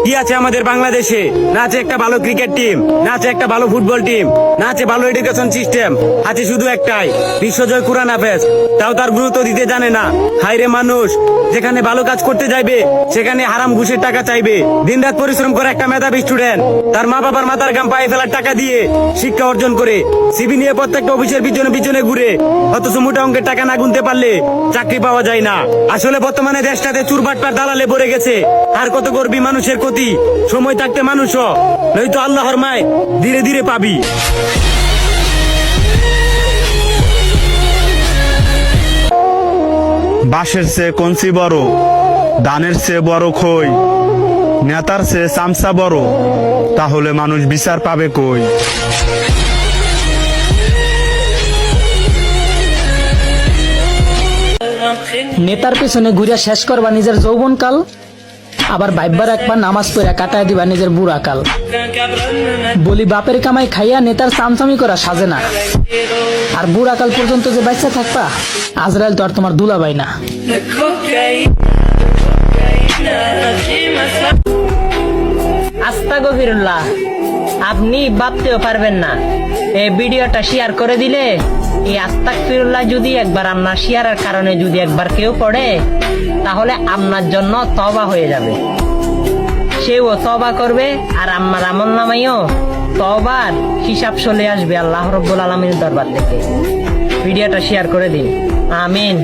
কি আছে আমাদের বাংলাদেশে? না আছে একটা ভালো ক্রিকেট টিম, না আছে একটা ভালো ফুটবল টিম, না আছে ভালো এডুকেশন সিস্টেম, আছে শুধু একটাই বিশ্বজয় কুরআন হাফেজ। তাও তার গুরুত্ব দিতে জানে না। হায়রে মানুষ, যেখানে ভালো কাজ করতে যাইবে সেখানে হারাম ঘুষের টাকা চাইবে। দিনরাত পরিশ্রম করে একটা মেধাবী স্টুডেন্ট তার মা বাবার মাথার ঘাম পায়ে ফেলার টাকা দিয়ে শিক্ষা অর্জন করে সিভি নিয়ে প্রত্যেকটা অফিসের পিছনে পিছনে ঘুরে, অথচ মোটা অঙ্কের টাকা না গুনতে পারলে চাকরি পাওয়া যায় না। আসলে বর্তমানে দেশটাতে চুরবাটপার দালালে ভরে গেছে। আর কত করবি মানুষের ক্ষতি? সময় থাকতে মানুষ হ, নয়তো আল্লাহর মায় ধীরে ধীরে পাবি। বাঁশের চেয়ে কঞ্চি বড়, ধানের চেয়ে বড় খই, নেতার চেয়ে চামচা বড়, তাহলে মানুষ বিচার পাবে কই? নেতার পেছনে ঘুরে শেষ করবা নিজের যৌবনকাল, আবার ভাইবার একবার নামাজ পড়া কাটায় দিবা নিজের বুড়া কাল। বলি বাপের কামাই খাইয়া নেতার চামচামি করা সাজে না, আর বুড়া কাল পর্যন্ত যে বাচ্চা থাকবা, আজরাইল তো আর তোমার দুলাভাই না। আস্তাগফিরুল্লাহ, আপনি ভাবতেও পারবেন না এই ভিডিওটা শেয়ার করে দিলে এই আস্তাগফিরুল্লাহ যদি একবার আপনার শেয়ারের কারণে যদি একবার কেউ পড়ে, তাহলে আপনার জন্য তওবা হয়ে যাবে। সেও তওবা করবে আর আমার আমলনামায়ও তওবার হিসাব চলে আসবে আল্লাহ রাব্বুল আলামিনের দরবার থেকে। ভিডিওটা শেয়ার করে দিন। আমিন।